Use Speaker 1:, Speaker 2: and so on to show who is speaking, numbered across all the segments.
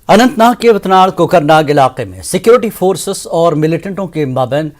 Speaker 1: अनंतनाग के वतनाड़ कोकरनाग इलाके में सिक्योरिटी फोर्सेस और मिलिटेंटों के माबैन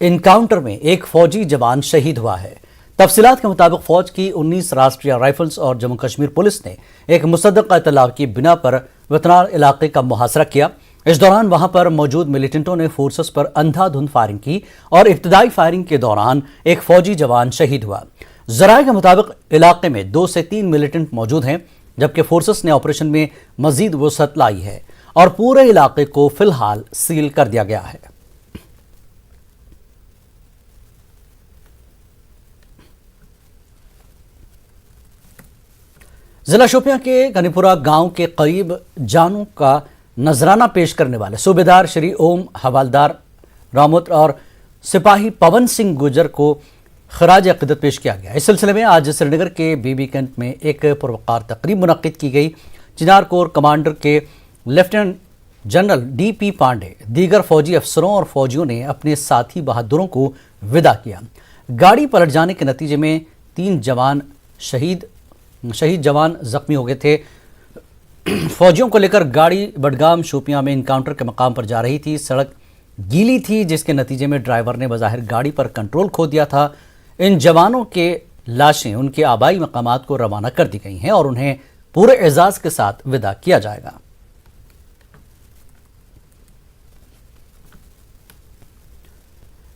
Speaker 1: इनकाउंटर में एक फौजी जवान शहीद हुआ है। तफसीलात के मुताबिक फौज की 19 राष्ट्रीय राइफल्स और जम्मू कश्मीर पुलिस ने एक मुसद्दक़ इत्तला की बिना पर वतनाड़ इलाके का मुहासरा किया। इस दौरान वहां पर मौजूद मिलिटेंटों ने फोर्सेस पर अंधाधुंध फायरिंग की और इब्तदाई फायरिंग के दौरान एक फौजी जवान शहीद हुआ। जराये के मुताबिक इलाके में 2 से 3 मिलिटेंट मौजूद हैं, जबकि फोर्सेस ने ऑपरेशन में मजीद वसअत लाई है और पूरे इलाके को फिलहाल सील कर दिया गया है। जिला शोपियां के गनीपुरा गांव के करीब जानों का नजराना पेश करने वाले सूबेदार श्री ओम, हवालदार रामुत और सिपाही पवन सिंह गुजर को खराज अक़ीदत पेश किया गया। इस सिलसिले में आज श्रीनगर के बीबी कैंट में एक पुरवकार तकरीब मुनक्किद की गई। चिनार कोर कमांडर के लेफ्टिनेंट जनरल DP पांडे, दीगर फौजी अफसरों और फौजियों ने अपने साथी बहादुरों को विदा किया। गाड़ी पलट जाने के नतीजे में 3 जवान शहीद जवान जख्मी हो गए थे। फौजियों को लेकर गाड़ी बडगाम शोपियां में इनकाउंटर के मकाम पर जा रही थी। सड़क गीली थी, जिसके नतीजे में ड्राइवर ने बज़ाहिर गाड़ी पर कंट्रोल खो दिया था। इन जवानों के लाशें उनके आबाई मकामात को रवाना कर दी गई हैं और उन्हें पूरे एजाज के साथ विदा किया जाएगा।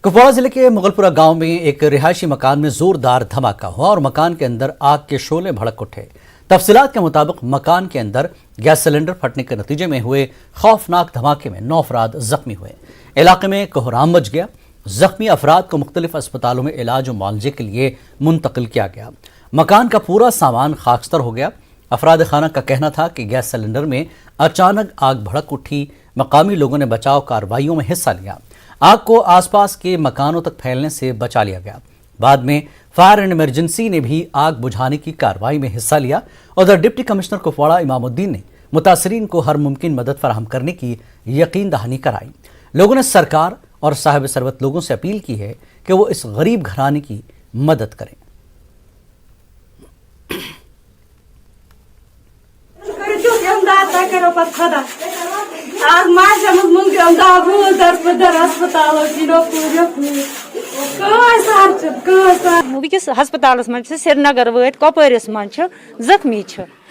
Speaker 1: कुपवाड़ा जिले के मुगलपुरा गांव में एक रिहायशी मकान में जोरदार धमाका हुआ और मकान के अंदर आग के शोले भड़क उठे। तफसीलात के मुताबिक मकान के अंदर गैस सिलेंडर फटने के नतीजे में हुए खौफनाक धमाके में 9 अफराद जख्मी हुए। इलाके में कोहराम मच गया। जख्मी अफराद को मुख्तलिफ अस्पतालों में इलाज और मुआवजे के लिए मुंतकिल किया गया। मकान का पूरा सामान खाकस्तर हो गया। अफराद खाना का कहना था कि गैस सिलेंडर में अचानक आग भड़क उठी। मकामी लोगों ने बचाव कार्रवाइयों में हिस्सा लिया। आग को आसपास के मकानों तक फैलने से बचा लिया गया। बाद में फायर एंड इमरजेंसी ने भी आग बुझाने की कार्रवाई में हिस्सा लिया। उधर डिप्टी कमिश्नर कुपवाड़ा इमामुद्दीन ने मुतासरीन को हर मुमकिन मदद फराहम करने की यकीन दहानी कराई। लोगों ने सरकार और साहिब सरवत लोगों से अपील की है कि वो इस गरीब घराने की मदद करें।
Speaker 2: वस हस्पताल मज श्रीनगर वत कपरस मज जख्मी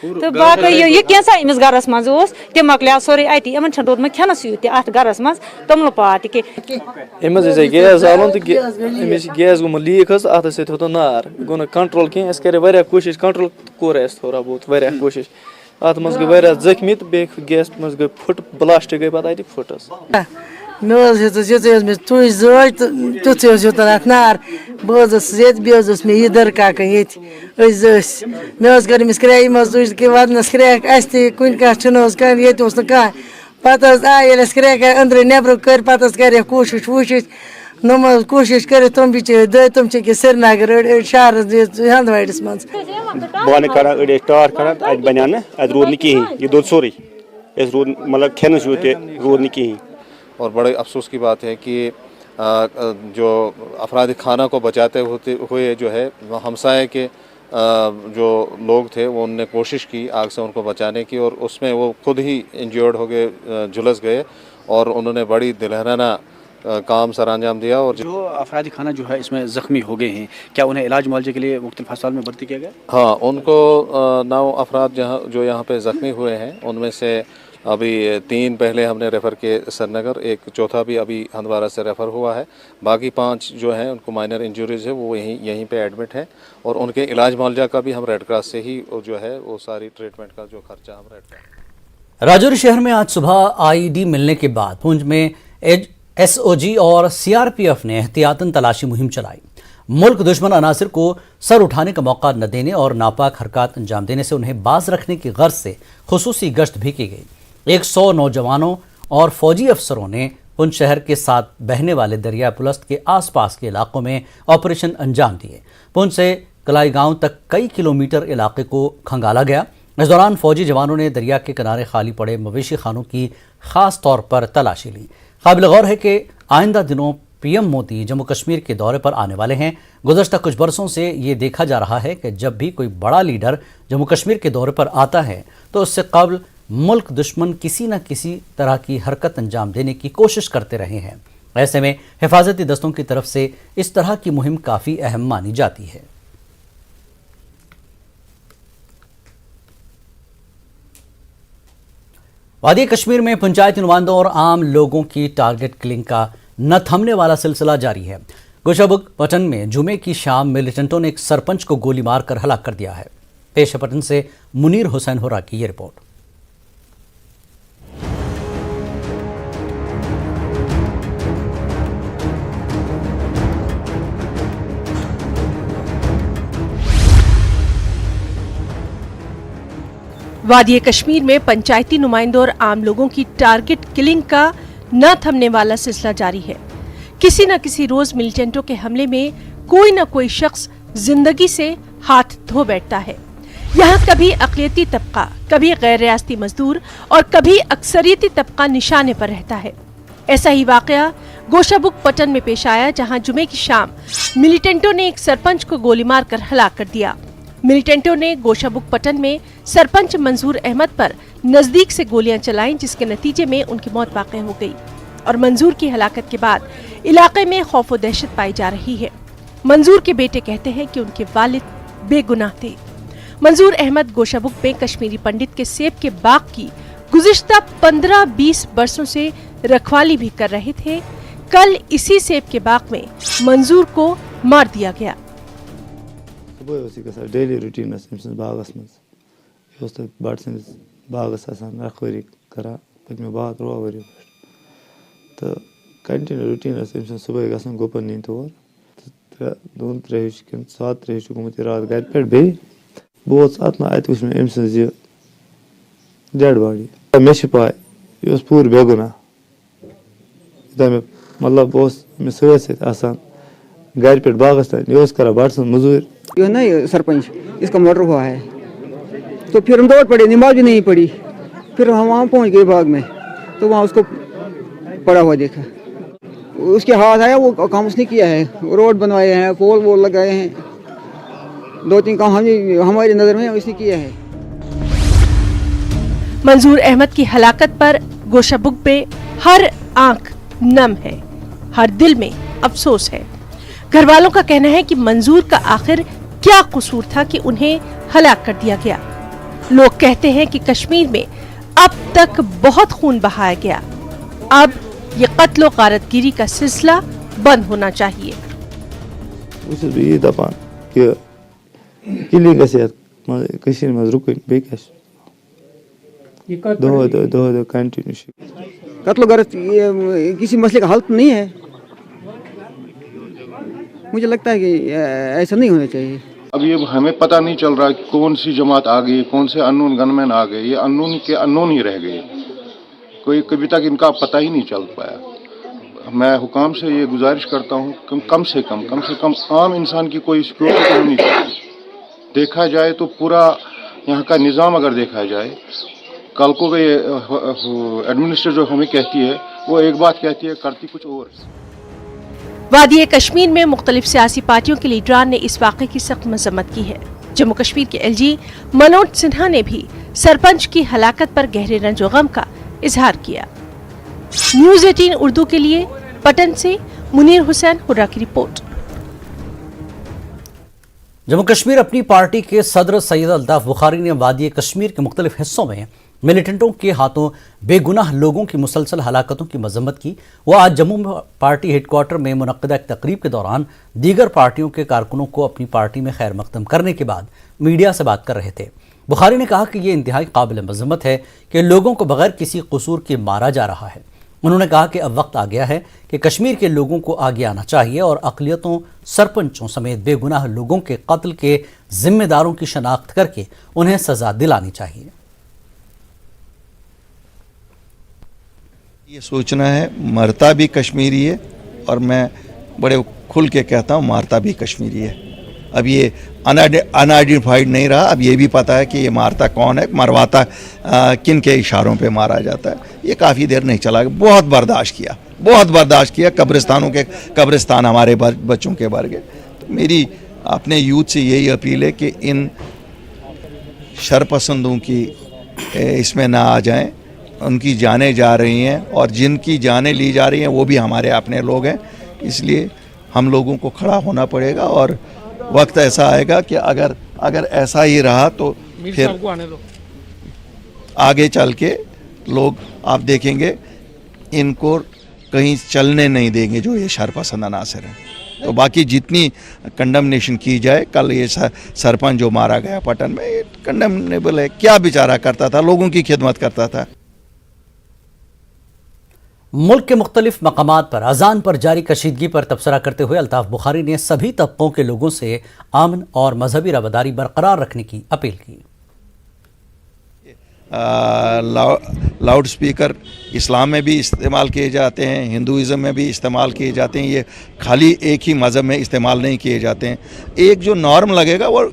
Speaker 2: तो बाकी यह कैसा अमिस गरस मज तम मकल सोरे अत इन रोदम खेनस यूत अत गरस मज तमल पाट
Speaker 3: गैस आन तो गैस गो लीक अत सो नार गो ना कंट्रोल कह कर कोशिश कंट्रोल कोर थोड़ा बहुत कोशिश अत मज गई जख्मी तो बे गैस मज गई फुट ब्लास्ट गई पे फुटस
Speaker 4: मे तुज जाय तुत अत नार बे मे यह दरकाक ये मे कर तुज कि वदनस क्रैक कुन कह ये कह पे आये क्रैक अंदर नबर कर पे कोशिश वशिश नम कोशिश कर तम बिचार तम श्रीनगर शहर हंदवाड़स मज
Speaker 5: बान कर टार कर बना अत रूद न कहें यह दोद सोरे रूद मतलब खेनस यूत रूद न कहें।
Speaker 6: और बड़े अफसोस की बात है कि जो अफराद खाना को बचाते हुए जो है हमसाए के जो लोग थे वो उनने कोशिश की आग से उनको बचाने की और उसमें वो खुद ही इंजर्ड हो गए, झुलस गए और उन्होंने बड़ी दिलहराना काम सर अंजाम दिया। और
Speaker 7: जो अफराद खाना जो है इसमें ज़ख्मी हो गए हैं, क्या उन्हें इलाज मुआवजे के लिए मुख्तलिफ अस्पताल में भर्ती किया गया?
Speaker 6: हाँ, उनको 9 अफराद जो यहाँ पे ज़ख्मी हुए हैं उनमें से अभी 3 पहले हमने रेफ़र किए श्रीनगर, एक चौथा भी अभी हंदवाड़ा से रेफ़र हुआ है। बाकी 5 जो हैं उनको माइनर इंजरीज है, वो यहीं पे एडमिट हैं और उनके इलाज मुआवजा का भी हम रेड क्रॉस से ही जो है वो सारी ट्रीटमेंट का जो खर्चा हम रेड क्रॉस।
Speaker 1: राजौरी शहर में आज सुबह IED मिलने के बाद पुंछ में SOG और CRPF ने एहतियातन तलाशी मुहिम चलाई। मुल्क दुश्मन अनासिर को सर उठाने का मौका न देने और नापाक हरकत अंजाम देने से उन्हें बाज रखने की गर्ज से खुसूसी गश्त भी की गई। 100 नौजवानों और फौजी अफसरों ने पुंछ शहर के साथ बहने वाले दरिया पुलस्त के आसपास के इलाकों में ऑपरेशन अंजाम दिए। पुंछ से कलाई गांव तक कई किलोमीटर इलाके को खंगाला गया। इस दौरान फौजी जवानों ने दरिया के किनारे खाली पड़े मवेशी खानों की खास तौर पर तलाशी ली। काबिल गौर है कि आइंदा दिनों PM मोदी जम्मू कश्मीर के दौरे पर आने वाले हैं। गुज़श्ता कुछ बरसों से ये देखा जा रहा है कि जब भी कोई बड़ा लीडर जम्मू कश्मीर के दौरे पर आता है तो उससे कबल मुल्क दुश्मन किसी न किसी तरह की हरकत अंजाम देने की कोशिश करते रहे हैं। ऐसे में हिफाजती दस्तों की तरफ से इस तरह की मुहिम काफ़ी अहम मानी जाती है। वादी कश्मीर में पंचायती नुमाइंदों और आम लोगों की टारगेट किलिंग का न थमने वाला सिलसिला जारी है। गोशाबुग पटन में जुमे की शाम मिलिटेंटों ने एक सरपंच को गोली मारकर हलाक कर दिया है। पेश है पटन से मुनीर हुसैन होरा की ये रिपोर्ट।
Speaker 8: वादी कश्मीर में पंचायती नुमाइंदों और आम लोगों की टारगेट किलिंग का न थमने वाला सिलसिला जारी है। किसी न किसी रोज मिलिटेंटों के हमले में कोई न कोई शख्स जिंदगी से हाथ धो बैठता है। यहाँ कभी अक़लियती तबका, कभी गैर रियासती मजदूर और कभी अक्सरियती तबका निशाने पर रहता है। ऐसा ही वाकया गोशाबुग पटन में पेश आया, जहाँ जुमे की शाम मिलिटेंटों ने एक सरपंच को गोली मारकर हलाक कर दिया। मिलिटेंटों ने गोशाबुग पटन में सरपंच मंजूर अहमद पर नजदीक से गोलियां चलाईं, जिसके नतीजे में उनकी मौत वाक़ हो गई और मंजूर की हलाकत के बाद इलाके में खौफ व दहशत पाई जा रही है। मंजूर के बेटे कहते हैं कि उनके वालिद बेगुनाह थे। मंजूर अहमद गोशाबुग में कश्मीरी पंडित के सेब के बाग की गुज़िश्ता 15-20 बरसों से रखवाली भी कर रहे थे। कल इसी सेब के बाग में मंजूर को मार दिया गया।
Speaker 3: डेली रूटीन बागस मज बट सस बागस रखवरी करा पत्म 2 वरी तो कंटिन्यू रूटीन सुबह ग गुपन नी तौर 2-3 कन 7 गुमुत रात घर पे बे बहुत अत वो मे अम डेड बॉडी मे पाए यह पूर बेगुना मतलब बह सत घर पे बागस तक यह करा बट सन मजूर
Speaker 9: ये ना सरपंच इसका मर्डर हुआ है, तो फिर हम दौड़ पड़े, नमाज भी नहीं पढ़ी। फिर हम वहाँ पहुँच गए बाग में, तो वहाँ उसको पड़ा हुआ देखा। उसके हाथ आया, वो काम उसने किया है, रोड बनवाए हैं, पोल वोल लगाए हैं, 2-3 काम हमारी नज़र में उसने किया है।
Speaker 8: मंजूर अहमद की हलाकत पर गोशाबुग में हर आंख नम है, हर दिल में अफसोस है। घर वालों का कहना है कि मंजूर का आखिर क्या कसूर था कि उन्हें हलाक कर दिया गया। लोग कहते हैं कि कश्मीर में अब तक बहुत खून बहाया गया, अब ये कत्ल और गारतगिरी का सिलसिला बंद होना चाहिए।
Speaker 9: कत्ल गारत किसी मसले का हल नहीं है। मुझे लगता है कि ऐसा नहीं होना चाहिए।
Speaker 10: अब ये हमें पता नहीं चल रहा कि कौन सी जमात आ गई, कौन से अननोन गनमैन आ गए। ये अननोन के अननोन ही रह गए, कोई कभी तक इनका पता ही नहीं चल पाया। मैं हुकाम से ये गुजारिश करता हूँ कि कम से कम आम इंसान की कोई सिक्योरिटी होनी चाहिए। देखा जाए तो पूरा यहाँ का निज़ाम अगर देखा जाए, कल को एडमिनिस्ट्रेटर जो हमें कहती है वो एक बात कहती है, करती कुछ और।
Speaker 8: वादी कश्मीर में मुख्तलिफ सियासी पार्टियों के लीडरान ने इस वाक़े की सख्त मजम्मत की है। जम्मू कश्मीर के LG मनोज सिन्हा ने भी सरपंच की हलाकत पर गहरे रंज व गम का इजहार किया। न्यूज़ 18 उर्दू के लिए पटन से मुनीर हुसैन हुर्रा की रिपोर्ट।
Speaker 1: जम्मू कश्मीर अपनी पार्टी के सदर सैयद अल्ताफ बुखारी ने वादी कश्मीर के मुख्तलिफ हिस्सों में मिलिटेंटों के हाथों बेगुनाह लोगों की मुसलसल हलाकतों की मजम्मत की। वो आज जम्मू पार्टी हेडक्वार्टर में मुनक्किदा एक तकरीब के दौरान दीगर पार्टियों के कारकुनों को अपनी पार्टी में खैर मकदम करने के बाद मीडिया से बात कर रहे थे। बुखारी ने कहा कि ये इंतहाई काबिल मजम्मत है कि लोगों को बगैर किसी कसूर के मारा जा रहा है। उन्होंने कहा कि अब वक्त आ गया है कि कश्मीर के लोगों को आगे आना चाहिए और अक़लियतों, सरपंचों समेत बेगुनाह लोगों के कत्ल के जिम्मेदारों की शनाख्त करके उन्हें सजा दिलानी चाहिए।
Speaker 11: ये सोचना है मरता भी कश्मीरी है, और मैं बड़े खुल के कहता हूँ मारता भी कश्मीरी है। अब ये अनआइडेंटिफाइड नहीं रहा, अब ये भी पता है कि ये मारता कौन है, मरवाता किन के इशारों पे मारा जाता है। ये काफ़ी देर नहीं चला, बहुत बर्दाश्त किया। कब्रिस्तान हमारे बच्चों के भर गए। तो मेरी अपने यूथ से यही अपील है कि इन शरपसंदों की इसमें ना आ जाएं। उनकी जानें जा रही हैं और जिनकी जानें ली जा रही हैं वो भी हमारे अपने लोग हैं, इसलिए हम लोगों को खड़ा होना पड़ेगा। और वक्त ऐसा आएगा कि अगर ऐसा ही रहा तो फिर आगे चल के लोग आप देखेंगे इनको कहीं चलने नहीं देंगे जो ये शरपसंद अनासर हैं। तो बाकी जितनी कंडमनेशन की जाए, कल ये सरपंच जो मारा गया पटन में, ये कंडमनेबल है। क्या बेचारा करता था, लोगों की खिदमत करता था।
Speaker 1: मुल्क के मुख्तलिफ मकामात पर अजान पर जारी कशीदगी पर तबसरा करते हुए अल्ताफ बुखारी ने सभी तबकों के लोगों से अमन और मजहबी रवादारी बरकरार रखने की अपील की।
Speaker 11: लाउड स्पीकर इस्लाम में भी इस्तेमाल किए जाते हैं, हिंदुइज़म में भी इस्तेमाल किए जाते हैं, ये खाली एक ही मज़हब में इस्तेमाल नहीं किए जाते हैं। एक जो नॉर्म लगेगा वो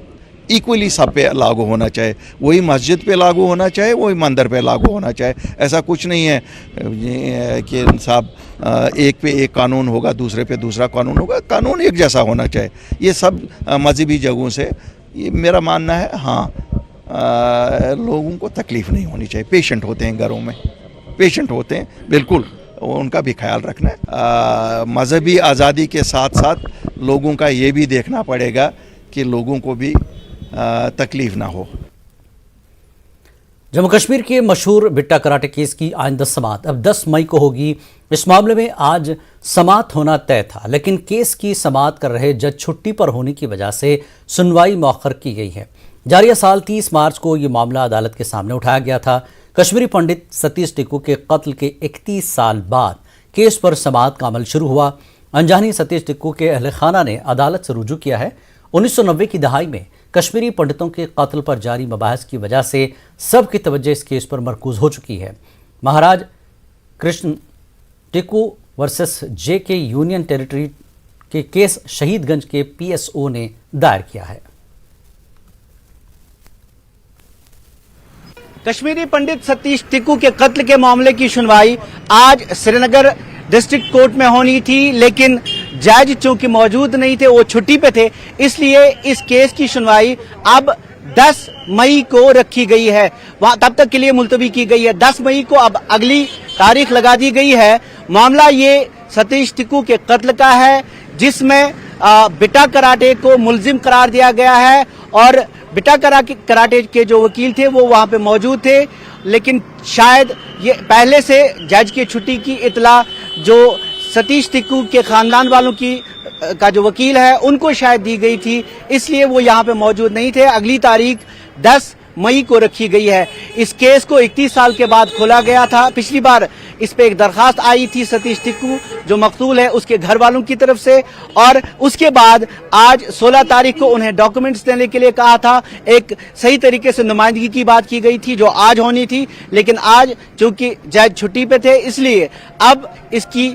Speaker 11: इक्वली सब पे लागू होना चाहिए, वही मस्जिद पे लागू होना चाहिए, वही मंदिर पे लागू होना चाहिए। ऐसा कुछ नहीं है कि साहब एक पे एक कानून होगा, दूसरे पे दूसरा कानून होगा, कानून एक जैसा होना चाहिए। ये सब मजहबी जगहों से ये मेरा मानना है। हाँ, लोगों को तकलीफ़ नहीं होनी चाहिए। पेशेंट होते हैं घरों में, पेशेंट होते हैं, बिल्कुल उनका भी ख्याल रखना है। मजहबी आज़ादी के साथ साथ लोगों का ये भी देखना पड़ेगा कि लोगों को भी तकलीफ ना हो।
Speaker 1: जम्मू कश्मीर के मशहूर बिट्टा कराटे केस की आइंदा समाअत अब 10 मई को होगी। इस मामले में आज समाअत होना तय था, लेकिन केस की समाअत कर रहे जज छुट्टी पर होने की वजह से सुनवाई मौखर की गई है। जारिया साल 30 मार्च को ये मामला अदालत के सामने उठाया गया था। कश्मीरी पंडित सतीश टिक्कू के कत्ल के 31 साल बाद केस पर समाअत का अमल शुरू हुआ। अनजानी सतीश टिक्कू के अहले खाना ने अदालत से रुजू किया है। 1990 की दहाई में कश्मीरी पंडितों के कत्ल पर जारी मबाहस की वजह से सबकी तवज्जो इस केस पर मरकूज हो चुकी है। महाराज कृष्ण टिक्कू वर्सेस जेके यूनियन टेरिटरी के केस शहीदगंज के PSO ने दायर किया है।
Speaker 7: कश्मीरी पंडित सतीश टिक्कू के कत्ल के मामले की सुनवाई आज श्रीनगर डिस्ट्रिक्ट कोर्ट में होनी थी, लेकिन जज चूंकि मौजूद नहीं थे, वो छुट्टी पे थे, इसलिए इस केस की सुनवाई अब 10 मई को रखी गई है। वहां तब तक के लिए मुलतवी की गई है। 10 मई को अब अगली तारीख लगा दी गई है। मामला ये सतीश टिक्कू के कत्ल का है, जिसमें बिट्टा कराटे को मुलजिम करार दिया गया है और बिट्टा कराटे के जो वकील थे वो वहां पे मौजूद थे, लेकिन शायद ये पहले से जज की छुट्टी की इतला जो सतीश टिक्कू के खानदान वालों का जो वकील है उनको शायद दी गई थी, इसलिए वो यहाँ पे मौजूद नहीं थे। अगली तारीख 10 मई को रखी गई है। इस केस को 31 साल के बाद खोला गया था। पिछली बार इस पे एक दरखास्त आई थी सतीश टिक्कू जो मकतूल है उसके घर वालों की तरफ से, और उसके बाद आज 16 तारीख को उन्हें डॉक्यूमेंट्स देने के लिए कहा था। एक सही तरीके से नुमाइंदगी की बात की गई थी जो आज होनी थी, लेकिन आज चूंकि जज छुट्टी पे थे इसलिए अब इसकी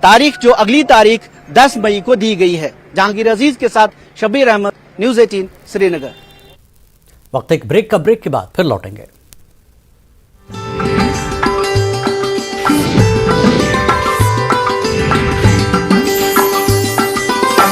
Speaker 7: तारीख जो अगली तारीख 10 मई को दी गई है। जहांगीर अजीज के साथ शब्बीर अहमद, न्यूज़ 18 श्रीनगर।
Speaker 1: वक्त एक ब्रेक के बाद फिर लौटेंगे।